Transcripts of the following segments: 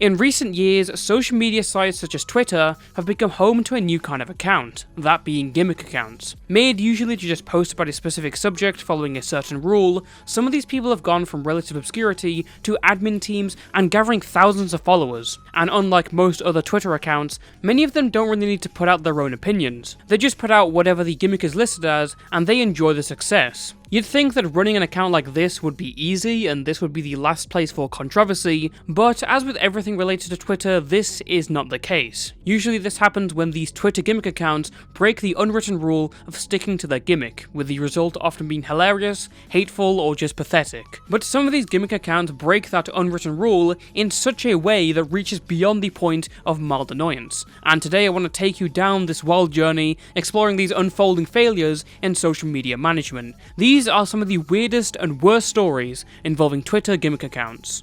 In recent years, social media sites such as Twitter have become home to a new kind of account, that being gimmick accounts. Made usually to just post about a specific subject following a certain rule, some of these people have gone from relative obscurity to admin teams and gathering thousands of followers. And unlike most other Twitter accounts, many of them don't really need to put out their own opinions. They just put out whatever the gimmick is listed as, and they enjoy the success. You'd think that running an account like this would be easy and this would be the last place for controversy, but as with everything related to Twitter, this is not the case. Usually this happens when these Twitter gimmick accounts break the unwritten rule of sticking to their gimmick, with the result often being hilarious, hateful, or just pathetic. But some of these gimmick accounts break that unwritten rule in such a way that reaches beyond the point of mild annoyance. And today I want to take you down this wild journey, exploring these unfolding failures in social media management. These are some of the weirdest and worst stories involving Twitter gimmick accounts.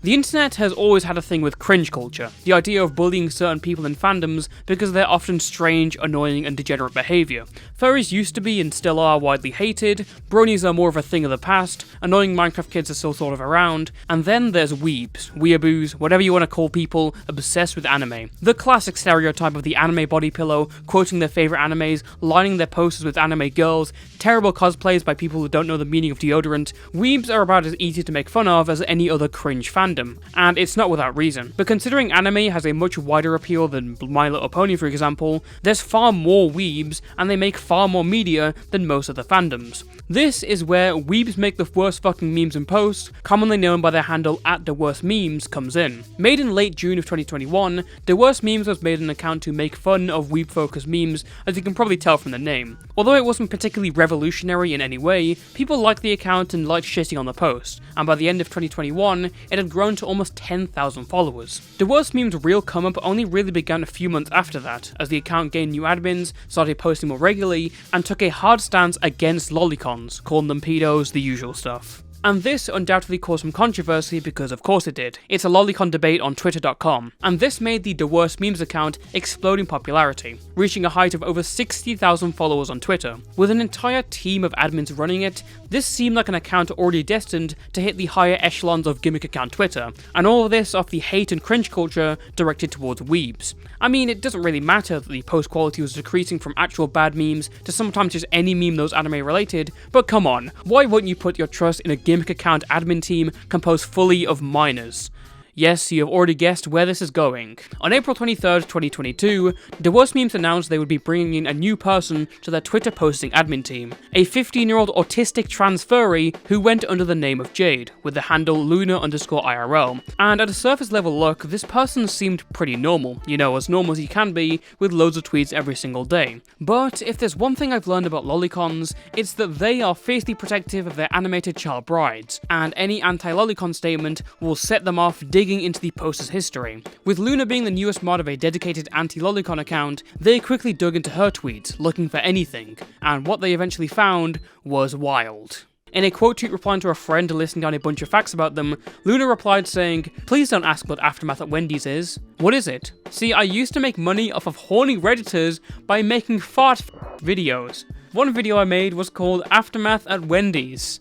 The internet has always had a thing with cringe culture, the idea of bullying certain people in fandoms because of their often strange, annoying, and degenerate behaviour. Furries used to be and still are widely hated, bronies are more of a thing of the past, annoying Minecraft kids are still sort of around, and then there's weebs, weeaboos, whatever you want to call people obsessed with anime. The classic stereotype of the anime body pillow, quoting their favourite animes, lining their posters with anime girls, terrible cosplays by people who don't know the meaning of deodorant. Weebs are about as easy to make fun of as any other cringe fandom. And it's not without reason. But considering anime has a much wider appeal than My Little Pony, for example, there's far more weebs, and they make far more media than most other fandoms. This is where weebs make the worst fucking memes and posts, commonly known by their handle @DaWorstMemes, comes in. Made in late June of 2021, DaWorstMemes was made an account to make fun of weeb-focused memes, as you can probably tell from the name. Although it wasn't particularly revolutionary in any way, people liked the account and liked shitting on the post, and by the end of 2021, it had grown to almost 10,000 followers. DaWorstMemes' real come-up only really began a few months after that, as the account gained new admins, started posting more regularly, and took a hard stance against lolicons, calling them pedos, the usual stuff. And this undoubtedly caused some controversy because of course it did. It's a lolicon debate on twitter.com, and this made the DaWorstMemes account explode in popularity, reaching a height of over 60,000 followers on Twitter. With an entire team of admins running it, this seemed like an account already destined to hit the higher echelons of gimmick account Twitter, and all of this off the hate and cringe culture directed towards weebs. I mean, it doesn't really matter that the post quality was decreasing from actual bad memes to sometimes just any meme that was anime related, but come on, why wouldn't you put your trust in a gimmick account admin team composed fully of minors? Yes, you have already guessed where this is going. On April 23rd, 2022, DaWorstMemes announced they would be bringing in a new person to their Twitter posting admin team, a 15-year-old autistic trans furry who went under the name of Jade, with the handle Luna_IRL. And at a surface level look, this person seemed pretty normal, as normal as he can be, with loads of tweets every single day. But if there's one thing I've learned about lolicons, it's that they are fiercely protective of their animated child brides, and any anti-lolicon statement will set them off digging into the poster's history. With Luna being the newest mod of a dedicated anti-lolicon account, they quickly dug into her tweets, looking for anything, and what they eventually found was wild. In a quote tweet replying to a friend listing down a bunch of facts about them, Luna replied saying, "Please don't ask what Aftermath at Wendy's is. What is it? See, I used to make money off of horny Redditors by making fart videos. One video I made was called Aftermath at Wendy's.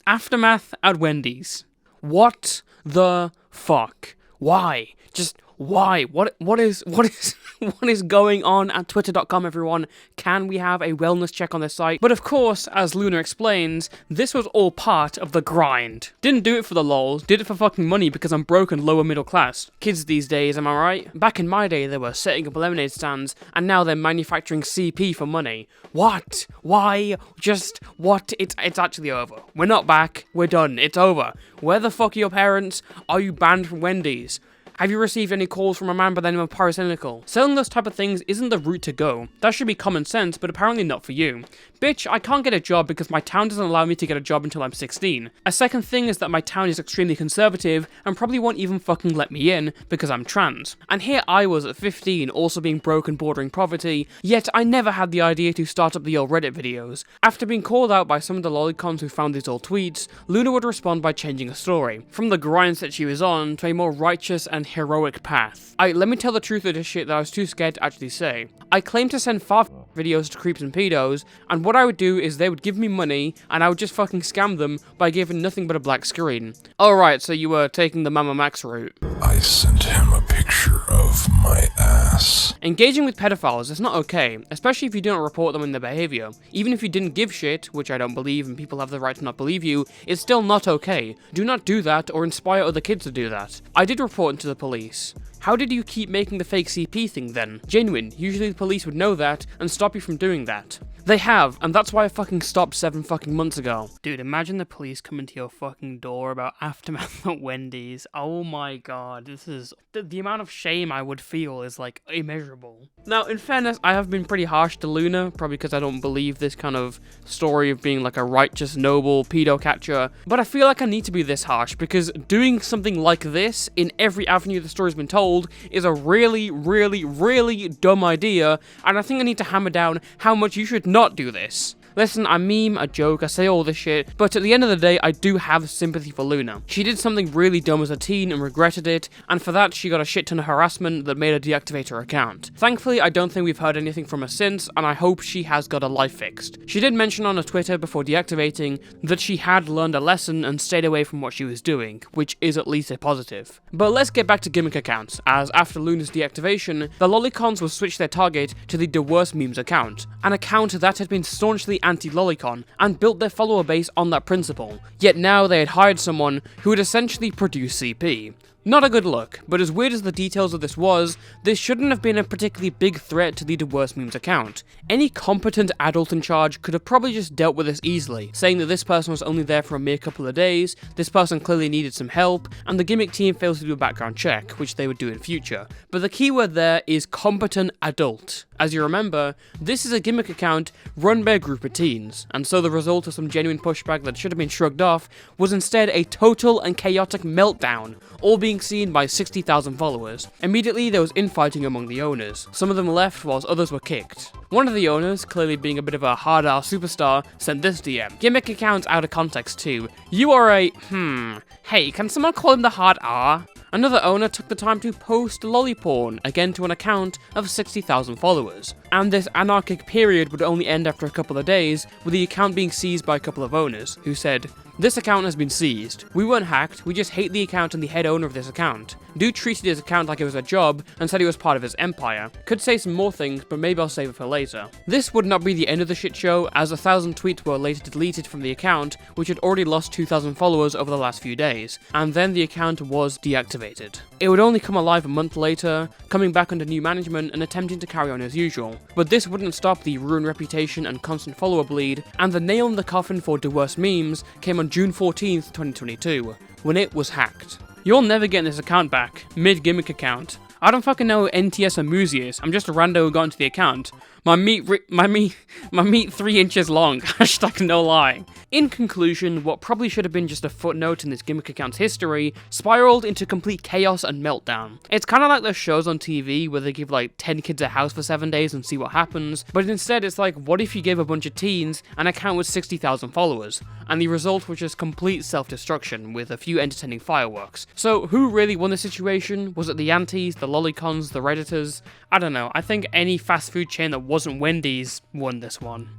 Aftermath at Wendy's. What the fuck? Why? Just why? What is going on at twitter.com, everyone? Can we have a wellness check on this site? But of course, as Luna explains, this was all part of the grind. Didn't do it for the lols, did it for fucking money because I'm broke and lower middle class. Kids these days, am I right? Back in my day, they were setting up lemonade stands, and now they're manufacturing CP for money. What? Why? Just what? It's actually over. We're not back. We're done. It's over. Where the fuck are your parents? Are you banned from Wendy's? Have you received any calls from a man by the name of Pyrocynical? Selling those type of things isn't the route to go. That should be common sense, but apparently not for you. Bitch, I can't get a job because my town doesn't allow me to get a job until I'm 16. A second thing is that my town is extremely conservative and probably won't even fucking let me in because I'm trans. And here I was at 15, also being broke and bordering poverty, yet I never had the idea to start up the old Reddit videos. After being called out by some of the lolicons who found these old tweets, Luna would respond by changing a story, from the grinds that she was on to a more righteous and heroic path. Let me tell the truth of this shit that I was too scared to actually say. I claim to send far videos to creeps and pedos, and what I would do is they would give me money, and I would just fucking scam them by giving nothing but a black screen. Alright, so you were taking the Mama Max route. I sent him a picture of my ass. Engaging with pedophiles is not okay, especially if you don't report them in their behavior. Even if you didn't give shit, which I don't believe and people have the right to not believe you, it's still not okay. Do not do that or inspire other kids to do that. I did report it to the police. How did you keep making the fake CP thing then? Genuine, usually the police would know that and stop you from doing that. They have, and that's why I fucking stopped 7 fucking months ago. Dude, imagine the police coming to your fucking door about aftermath at Wendy's. Oh my god, this is... The amount of shame I would feel is, like, immeasurable. Now, in fairness, I have been pretty harsh to Luna, probably because I don't believe this kind of story of being, like, a righteous, noble pedo catcher, but I feel like I need to be this harsh, because doing something like this in every avenue the story's been told is a really, really, really dumb idea, and I think I need to hammer down how much you should not do this. Listen, I meme, I joke, I say all this shit, but at the end of the day, I do have sympathy for Luna. She did something really dumb as a teen and regretted it, and for that, she got a shit ton of harassment that made her deactivate her account. Thankfully, I don't think we've heard anything from her since, and I hope she has got her life fixed. She did mention on her Twitter before deactivating that she had learned a lesson and stayed away from what she was doing, which is at least a positive. But let's get back to Gimmick accounts, as after Luna's deactivation, the lolicons will switch their target to the DaWorstMemes account, an account that had been staunchly anti-lolicon, and built their follower base on that principle. Yet now they had hired someone who would essentially produce CP. Not a good look, but as weird as the details of this was, this shouldn't have been a particularly big threat to the DaWorstMemes account. Any competent adult in charge could have probably just dealt with this easily, saying that this person was only there for a mere couple of days, this person clearly needed some help, and the Gimmick team failed to do a background check, which they would do in future. But the keyword there is competent adult. As you remember, this is a Gimmick account run by a group of teens, and so the result of some genuine pushback that should have been shrugged off was instead a total and chaotic meltdown, all being seen by 60,000 followers. Immediately there was infighting among the owners. Some of them left whilst others were kicked. One of the owners, clearly being a bit of a hard-R superstar, sent this DM. Gimmick account's out of context too. You are a, hey, can someone call him the hard-R? Another owner took the time to post lolliporn, again to an account of 60,000 followers. And this anarchic period would only end after a couple of days, with the account being seized by a couple of owners, who said, "This account has been seized. We weren't hacked, we just hate the account and the head owner of this account. Dude treated his account like it was a job and said it was part of his empire. Could say some more things, but maybe I'll save it for later." This would not be the end of the shit show, as 1,000 tweets were later deleted from the account, which had already lost 2,000 followers over the last few days, and then the account was deactivated. It would only come alive a month later, coming back under new management and attempting to carry on as usual. But this wouldn't stop the ruined reputation and constant follower bleed, and the nail in the coffin for DaWorstMemes came on June 14th, 2022, when it was hacked. You're never getting this account back, mid-Gimmick account. I don't fucking know who NTS or Muzi is, I'm just a rando who got into the account. My meat 3 inches long, hashtag no lie. In conclusion, what probably should have been just a footnote in this Gimmick account's history spiraled into complete chaos and meltdown. It's kind of like those shows on TV where they give like 10 kids a house for 7 days and see what happens, but instead it's like, what if you gave a bunch of teens an account with 60,000 followers, and the result was just complete self-destruction with a few entertaining fireworks. So who really won the situation? Was it the Antis, the Lolicons, the Redditors? I don't know, I think any fast food chain that wasn't Wendy's won this one.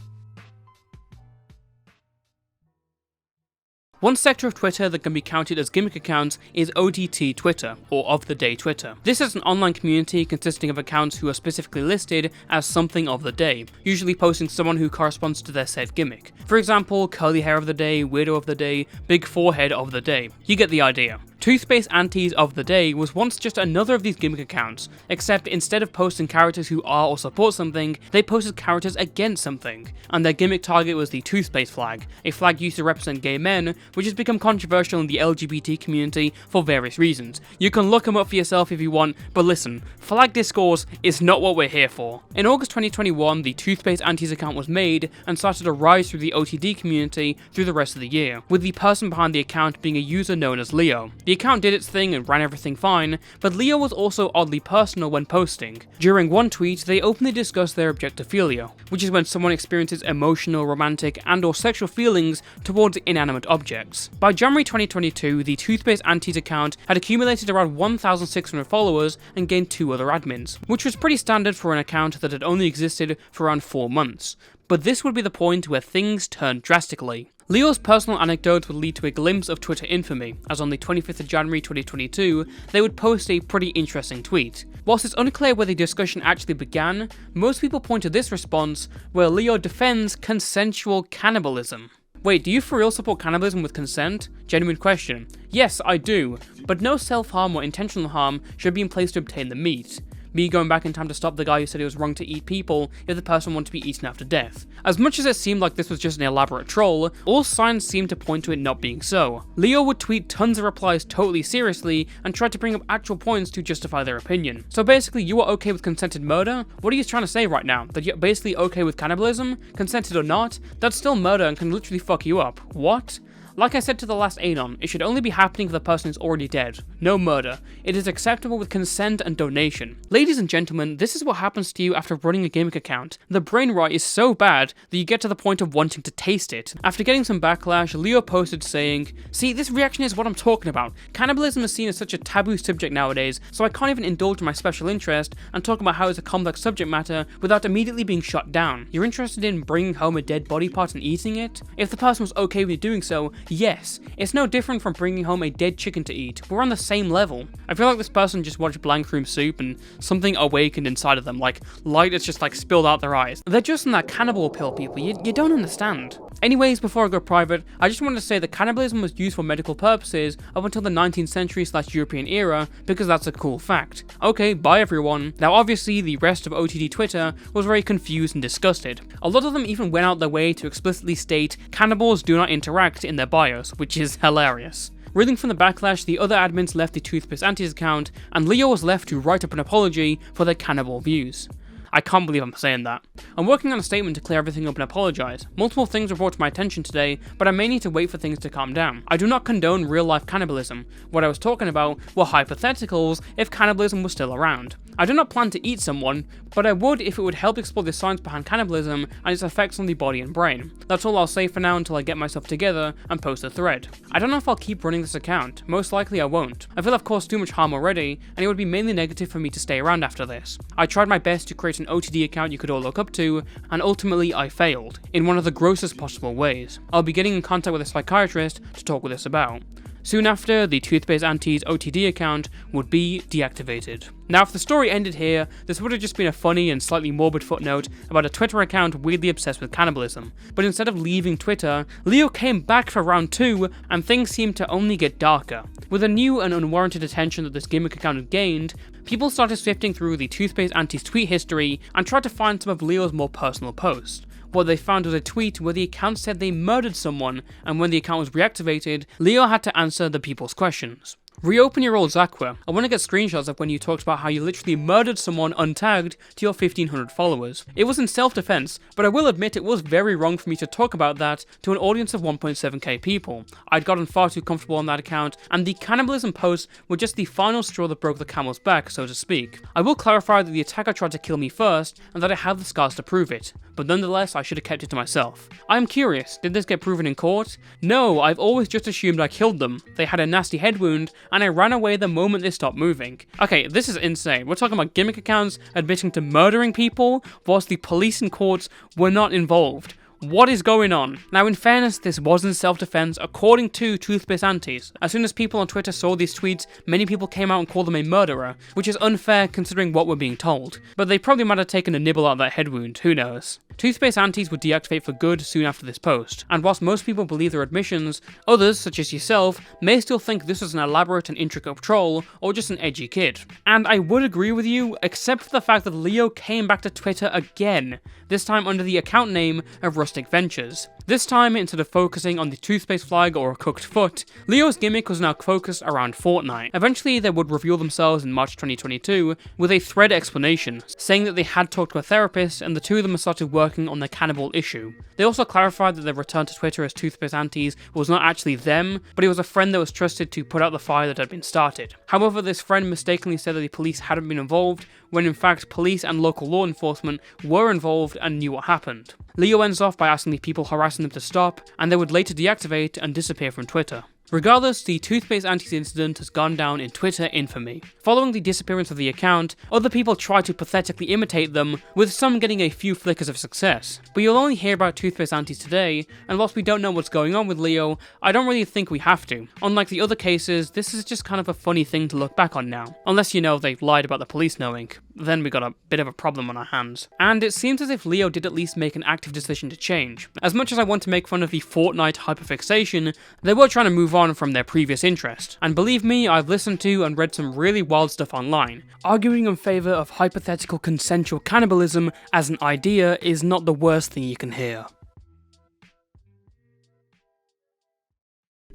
One sector of Twitter that can be counted as Gimmick accounts is ODT Twitter, or Of The Day Twitter. This is an online community consisting of accounts who are specifically listed as something of the day, usually posting someone who corresponds to their said gimmick. For example, curly hair of the day, weirdo of the day, big forehead of the day. You get the idea. ToothpasteAntis of the Day was once just another of these Gimmick accounts, except instead of posting characters who are or support something, they posted characters against something, and their gimmick target was the toothpaste flag, a flag used to represent gay men, which has become controversial in the LGBT community for various reasons. You can look them up for yourself if you want, but listen, flag discourse is not what we're here for. In August 2021, the ToothpasteAntis account was made and started a rise through the OTD community through the rest of the year, with the person behind the account being a user known as Leo. The account did its thing and ran everything fine, but Leo was also oddly personal when posting. During one tweet, they openly discussed their objectophilia, which is when someone experiences emotional, romantic, and/or sexual feelings towards inanimate objects. By January 2022, the ToothpasteAntis account had accumulated around 1,600 followers and gained 2 other admins, which was pretty standard for an account that had only existed for around 4 months. But this would be the point where things turned drastically. Leo's personal anecdotes would lead to a glimpse of Twitter infamy, as on the 25th of January 2022, they would post a pretty interesting tweet. Whilst it's unclear where the discussion actually began, most people point to this response, where Leo defends consensual cannibalism. Wait, do you for real support cannibalism with consent? Genuine question. Yes, I do, but no self-harm or intentional harm should be in place to obtain the meat. Me going back in time to stop the guy who said it was wrong to eat people if the person wanted to be eaten after death. As much as it seemed like this was just an elaborate troll, all signs seemed to point to it not being so. Leo would tweet tons of replies totally seriously and tried to bring up actual points to justify their opinion. So basically, you are okay with consented murder? What are you trying to say right now? That you're basically okay with cannibalism? Consented or not? That's still murder and can literally fuck you up. What? Like I said to the last Anon, it should only be happening if the person is already dead. No murder. It is acceptable with consent and donation. Ladies and gentlemen, this is what happens to you after running a Gimmick account. The brain rot is so bad that you get to the point of wanting to taste it. After getting some backlash, Leo posted saying, "See, this reaction is what I'm talking about. Cannibalism is seen as such a taboo subject nowadays, so I can't even indulge in my special interest and talk about how it's a complex subject matter without immediately being shut down. You're interested in bringing home a dead body part and eating it? If the person was okay with you doing so, yes, it's no different from bringing home a dead chicken to eat. We're on the same level." I feel like this person just watched Blank Room Soup and something awakened inside of them, like light is just like spilled out their eyes. They're just on that cannibal pill, people. You don't understand. Anyways, before I go private, I just wanted to say that cannibalism was used for medical purposes up until the 19th century / European era, because that's a cool fact. Okay, bye everyone. Now obviously the rest of OTD Twitter was very confused and disgusted. A lot of them even went out their way to explicitly state cannibals do not interact in their bios, which is hilarious. Reeling from the backlash, the other admins left the ToothpasteAntis account, and Leo was left to write up an apology for their cannibal views. I can't believe I'm saying that. I'm working on a statement to clear everything up and apologise. Multiple things were brought to my attention today, but I may need to wait for things to calm down. I do not condone real-life cannibalism. What I was talking about were hypotheticals if cannibalism was still around. I do not plan to eat someone, but I would if it would help explore the science behind cannibalism and its effects on the body and brain. That's all I'll say for now until I get myself together and post a thread. I don't know if I'll keep running this account. Most likely I won't. I feel I've caused too much harm already, and it would be mainly negative for me to stay around after this. I tried my best to create an OTD account you could all look up to, and ultimately I failed, in one of the grossest possible ways. I'll be getting in contact with a psychiatrist to talk with this about. Soon after, the ToothpasteAntis OTD account would be deactivated. Now, if the story ended here, this would have just been a funny and slightly morbid footnote about a Twitter account weirdly obsessed with cannibalism. But instead of leaving Twitter, Leo came back for round 2, and things seemed to only get darker. With the new and unwarranted attention that this Gimmick account had gained, people started sifting through the ToothpasteAntis tweet history and tried to find some of Leo's more personal posts. What they found was a tweet where the account said they murdered someone, and when the account was reactivated, Leo had to answer the people's questions. Reopen your old Zakwa. I want to get screenshots of when you talked about how you literally murdered someone untagged to your 1,500 followers. It was in self-defense, but I will admit it was very wrong for me to talk about that to an audience of 1.7k people. I'd gotten far too comfortable on that account, and the cannibalism posts were just the final straw that broke the camel's back, so to speak. I will clarify that the attacker tried to kill me first, and that I have the scars to prove it, but nonetheless I should have kept it to myself. I am curious, did this get proven in court? No, I've always just assumed I killed them. They had a nasty head wound, and I ran away the moment they stopped moving. Okay, this is insane. We're talking about Gimmick accounts admitting to murdering people, whilst the police and courts were not involved. What is going on? Now, in fairness, this wasn't self-defense according to ToothpasteAntis. As soon as people on Twitter saw these tweets, many people came out and called them a murderer, which is unfair considering what we're being told. But they probably might have taken a nibble out of that head wound, who knows. ToothpasteAntis would deactivate for good soon after this post, and whilst most people believe their admissions, others, such as yourself, may still think this was an elaborate and intricate troll, or just an edgy kid. And I would agree with you, except for the fact that Leo came back to Twitter again, this time under the account name of drastic ventures. This time, instead of focusing on the toothpaste flag or a cooked foot, Leo's gimmick was now focused around Fortnite. Eventually, they would reveal themselves in March 2022 with a thread explanation, saying that they had talked to a therapist and the two of them had started working on their cannibal issue. They also clarified that their return to Twitter as ToothpasteAntis was not actually them, but it was a friend that was trusted to put out the fire that had been started. However, this friend mistakenly said that the police hadn't been involved, when in fact police and local law enforcement were involved and knew what happened. Leo ends off by asking the people harassing them to stop, and they would later deactivate and disappear from Twitter. Regardless, the ToothpasteAntis incident has gone down in Twitter infamy. Following the disappearance of the account, other people tried to pathetically imitate them, with some getting a few flickers of success. But you'll only hear about ToothpasteAntis today, and whilst we don't know what's going on with Leo, I don't really think we have to. Unlike the other cases, this is just kind of a funny thing to look back on now. Unless they lied about the police knowing. Then we got a bit of a problem on our hands. And it seems as if Leo did at least make an active decision to change. As much as I want to make fun of the Fortnite hyperfixation, they were trying to move on from their previous interest. And believe me, I've listened to and read some really wild stuff online. Arguing in favour of hypothetical consensual cannibalism as an idea is not the worst thing you can hear.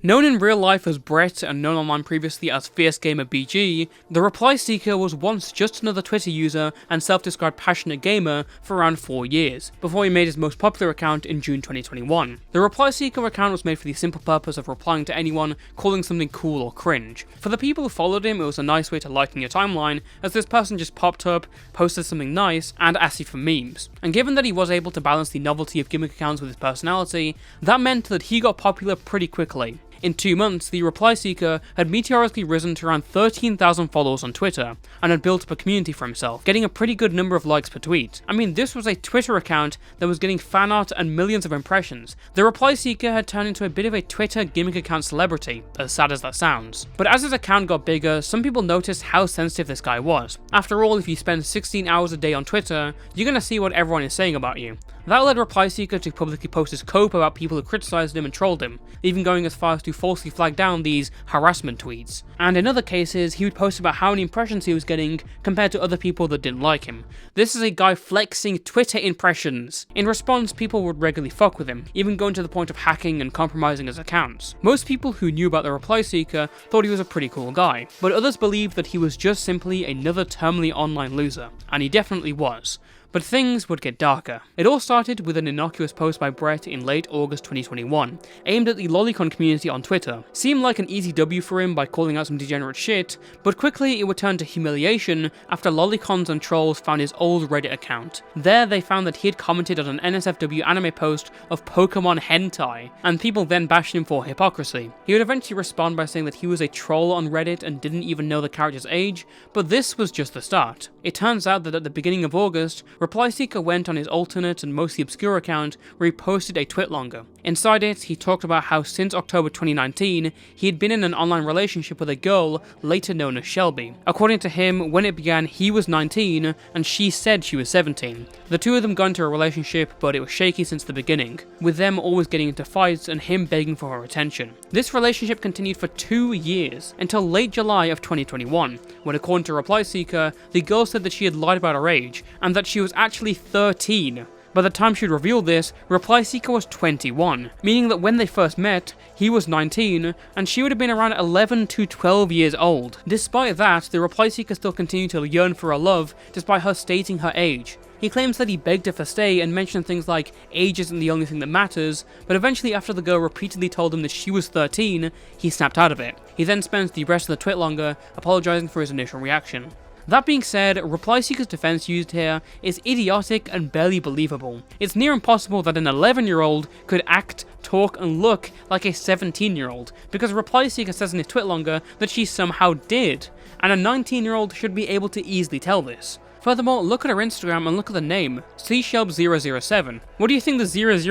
Known in real life as Brett and known online previously as FierceGamerBG, TheReplySeeker was once just another Twitter user and self-described passionate gamer for around 4 years, before he made his most popular account in June 2021. The ReplySeeker account was made for the simple purpose of replying to anyone calling something cool or cringe. For the people who followed him, it was a nice way to lighten your timeline, as this person just popped up, posted something nice, and asked you for memes. And given that he was able to balance the novelty of gimmick accounts with his personality, that meant that he got popular pretty quickly. In 2 months, the ReplySeeker had meteorically risen to around 13,000 followers on Twitter, and had built up a community for himself, getting a pretty good number of likes per tweet. I mean, this was a Twitter account that was getting fan art and millions of impressions. The ReplySeeker had turned into a bit of a Twitter gimmick account celebrity, as sad as that sounds. But as his account got bigger, some people noticed how sensitive this guy was. After all, if you spend 16 hours a day on Twitter, you're gonna see what everyone is saying about you. That led ReplySeeker to publicly post his cope about people who criticised him and trolled him, even going as far as to falsely flag down these harassment tweets. And in other cases, he would post about how many impressions he was getting compared to other people that didn't like him. This is a guy flexing Twitter impressions. In response, people would regularly fuck with him, even going to the point of hacking and compromising his accounts. Most people who knew about the ReplySeeker thought he was a pretty cool guy, but others believed that he was just simply another terminally online loser, and he definitely was. But things would get darker. It all started with an innocuous post by Brett in late August 2021, aimed at the lolicon community on Twitter. Seemed like an easy W for him by calling out some degenerate shit, but quickly it would turn to humiliation after lolicons and trolls found his old Reddit account. There they found that he had commented on an NSFW anime post of Pokemon hentai, and people then bashed him for hypocrisy. He would eventually respond by saying that he was a troll on Reddit and didn't even know the character's age, but this was just the start. It turns out that at the beginning of August, ReplySeeker went on his alternate and mostly obscure account where he posted a twitlonger. Inside it, he talked about how since October 2019, he had been in an online relationship with a girl later known as Shelby. According to him, when it began, he was 19 and she said she was 17. The two of them got into a relationship, but it was shaky since the beginning, with them always getting into fights and him begging for her attention. This relationship continued for 2 years, until late July of 2021, when according to ReplySeeker, the girl said that she had lied about her age, and that she was actually 13. By the time she'd revealed this, ReplySeeker was 21, meaning that when they first met, he was 19, and she would have been around 11 to 12 years old. Despite that, the ReplySeeker still continued to yearn for her love, despite her stating her age. He claims that he begged her for stay and mentioned things like age isn't the only thing that matters, but eventually after the girl repeatedly told him that she was 13, he snapped out of it. He then spends the rest of the twitlonger apologising for his initial reaction. That being said, ReplySeeker's defense used here is idiotic and barely believable. It's near impossible that an 11-year-old could act, talk, and look like a 17-year-old, because ReplySeeker says in his twitlonger that she somehow did, and a 19-year-old should be able to easily tell this. Furthermore, look at her Instagram and look at the name, CShelb007. What do you think the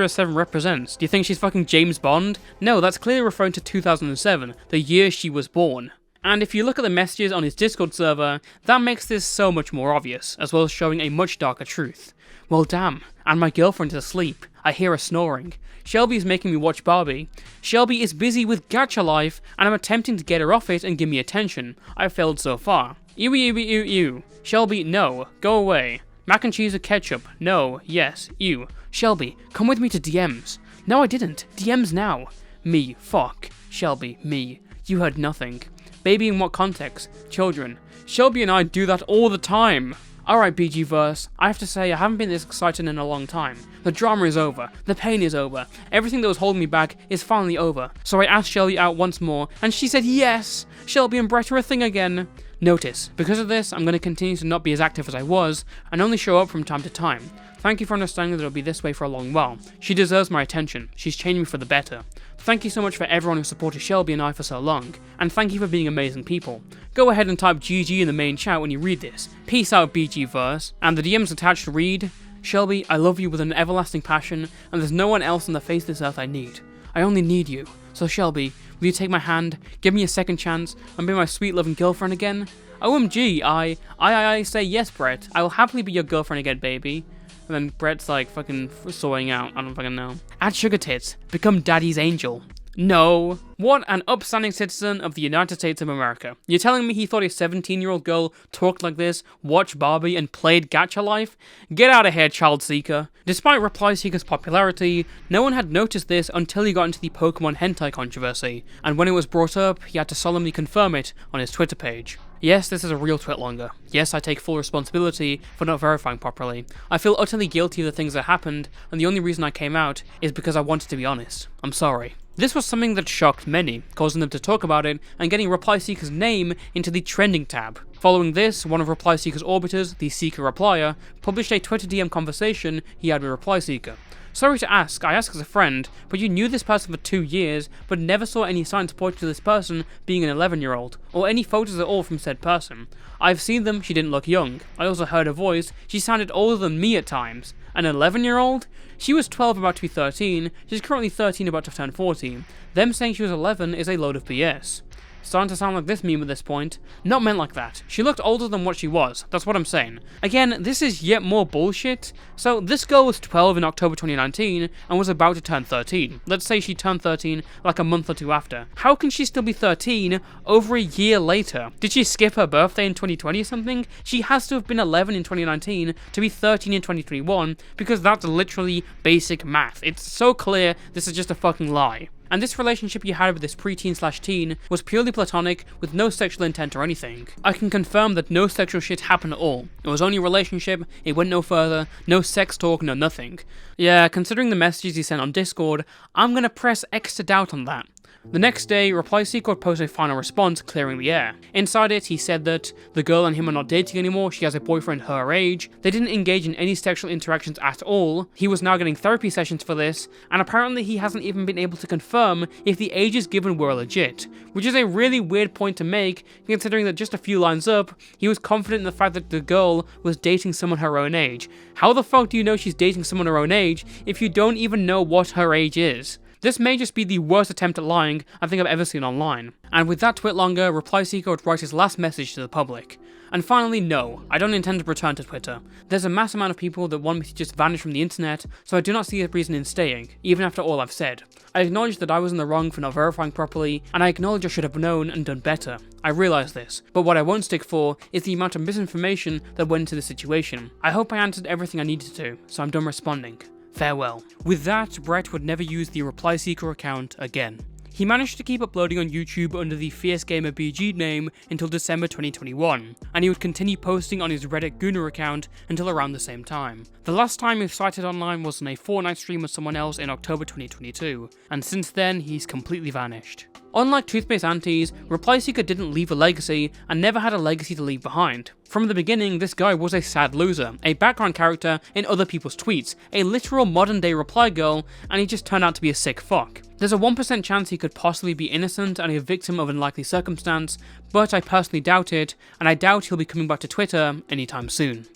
007 represents? Do you think she's fucking James Bond? No, that's clearly referring to 2007, the year she was born. And if you look at the messages on his Discord server, that makes this so much more obvious, as well as showing a much darker truth. Well damn, and my girlfriend is asleep. I hear her snoring. Shelby is making me watch Barbie. Shelby is busy with gacha life, and I'm attempting to get her off it and give me attention. I've failed so far. Ew. Shelby, no. Go away. Mac and cheese or ketchup? No, yes, ew. Shelby, come with me to DMs. No, I didn't. DMs now. Me, fuck. Shelby, me. You heard nothing. Baby in what context? Children. Shelby and I do that all the time. Alright, BG-verse, I have to say I haven't been this excited in a long time. The drama is over, the pain is over, everything that was holding me back is finally over. So I asked Shelby out once more, and she said yes! Shelby and Brett are a thing again. Notice, because of this, I'm going to continue to not be as active as I was, and only show up from time to time. Thank you for understanding that it'll be this way for a long while. She deserves my attention, she's changed me for the better. Thank you so much for everyone who supported Shelby and I for so long, and thank you for being amazing people. Go ahead and type GG in the main chat when you read this. Peace out, BG-verse. And the DMs attached read, Shelby, I love you with an everlasting passion, and there's no one else on the face of this earth I need. I only need you. So Shelby, will you take my hand, give me a second chance, and be my sweet loving girlfriend again? OMG, I say yes, Brett. I will happily be your girlfriend again, baby. And then Brett's like fucking sawing out. I don't fucking know. Add sugar tits. Become daddy's angel. No. What an upstanding citizen of the United States of America. You're telling me he thought a 17-year-old girl talked like this, watched Barbie, and played Gacha Life? Get out of here, child seeker. Despite ReplySeeker's popularity, no one had noticed this until he got into the Pokemon hentai controversy, and when it was brought up, he had to solemnly confirm it on his Twitter page. Yes, this is a real twitlonger. Yes, I take full responsibility for not verifying properly. I feel utterly guilty of the things that happened, and the only reason I came out is because I wanted to be honest. I'm sorry. This was something that shocked many, causing them to talk about it and getting ReplySeeker's name into the trending tab. Following this, one of ReplySeeker's orbiters, the Seeker Replyer, published a Twitter DM conversation he had with ReplySeeker. Sorry to ask, I ask as a friend, but you knew this person for 2 years, but never saw any signs pointing to this person being an 11-year-old, or any photos at all from said person. I've seen them, she didn't look young. I also heard her voice, she sounded older than me at times. An 11-year-old? She was 12 about to be 13, she's currently 13 about to turn 14. Them saying she was 11 is a load of BS. Starting to sound like this meme at this point. Not meant like that. She looked older than what she was, that's what I'm saying. Again, this is yet more bullshit. So this girl was 12 in October 2019 and was about to turn 13. Let's say she turned 13 like a month or two after. How can she still be 13 over a year later? Did she skip her birthday in 2020 or something? She has to have been 11 in 2019 to be 13 in 2021 because that's literally basic math. It's so clear this is just a fucking lie. And this relationship you had with this preteen/teen was purely platonic, with no sexual intent or anything. I can confirm that no sexual shit happened at all. It was only a relationship, it went no further, no sex talk, no nothing. Yeah, considering the messages he sent on Discord, I'm gonna press X to doubt on that. The next day, ReplySeeker would post a final response clearing the air. Inside it, he said that the girl and him are not dating anymore, she has a boyfriend her age, they didn't engage in any sexual interactions at all, he was now getting therapy sessions for this, and apparently he hasn't even been able to confirm if the ages given were legit, which is a really weird point to make, considering that just a few lines up, he was confident in the fact that the girl was dating someone her own age. How the fuck do you know she's dating someone her own age if you don't even know what her age is? This may just be the worst attempt at lying I think I've ever seen online. And with that twitlonger, ReplySeeker would write his last message to the public. And finally, no, I don't intend to return to Twitter. There's a mass amount of people that want me to just vanish from the internet, so I do not see a reason in staying, even after all I've said. I acknowledge that I was in the wrong for not verifying properly, and I acknowledge I should have known and done better. I realise this, but what I won't stick for is the amount of misinformation that went into the situation. I hope I answered everything I needed to, so I'm done responding. Farewell. With that, Brett would never use the ReplySeeker account again. He managed to keep uploading on YouTube under the Fierce Gamer BG name until December 2021, and he would continue posting on his Reddit Gooner account until around the same time. The last time he was cited online was on a Fortnite stream with someone else in October 2022, and since then he's completely vanished. Unlike ToothpasteAntis, ReplySeeker didn't leave a legacy and never had a legacy to leave behind. From the beginning, this guy was a sad loser, a background character in other people's tweets, a literal modern day reply girl, and he just turned out to be a sick fuck. There's a 1% chance he could possibly be innocent and a victim of unlikely circumstance, but I personally doubt it, and I doubt he'll be coming back to Twitter anytime soon.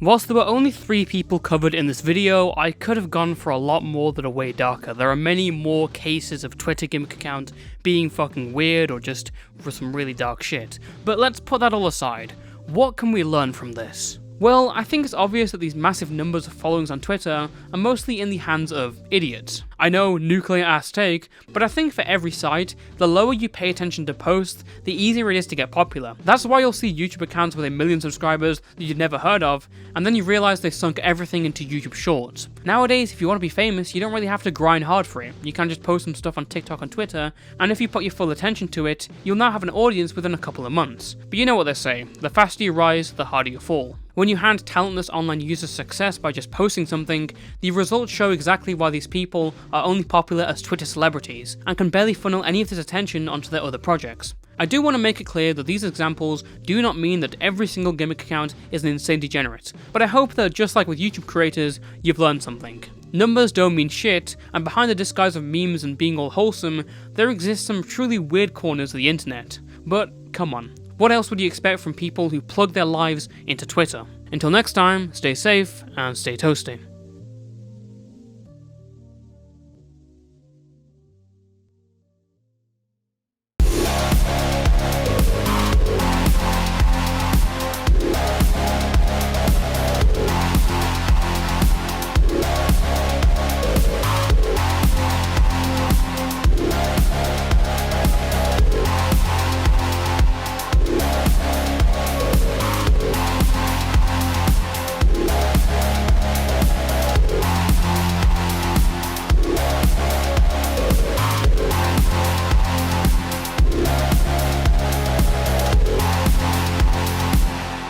Whilst there were only 3 people covered in this video, I could have gone for a lot more that are way darker. There are many more cases of Twitter Gimmick account being fucking weird or just for some really dark shit. But let's put that all aside. What can we learn from this? Well, I think it's obvious that these massive numbers of followings on Twitter are mostly in the hands of idiots. I know, nuclear ass take, but I think for every site, the lower you pay attention to posts, the easier it is to get popular. That's why you'll see YouTube accounts with 1 million subscribers that you'd never heard of, and then you realise they've sunk everything into YouTube Shorts. Nowadays, if you want to be famous, you don't really have to grind hard for it. You can just post some stuff on TikTok and Twitter, and if you put your full attention to it, you'll now have an audience within a couple of months. But you know what they say, the faster you rise, the harder you fall. When you hand talentless online users success by just posting something, the results show exactly why these people are only popular as Twitter celebrities, and can barely funnel any of this attention onto their other projects. I do want to make it clear that these examples do not mean that every single Gimmick account is an insane degenerate, but I hope that just like with YouTube creators, you've learned something. Numbers don't mean shit, and behind the disguise of memes and being all wholesome, there exists some truly weird corners of the internet. But come on, what else would you expect from people who plug their lives into Twitter? Until next time, stay safe and stay toasty.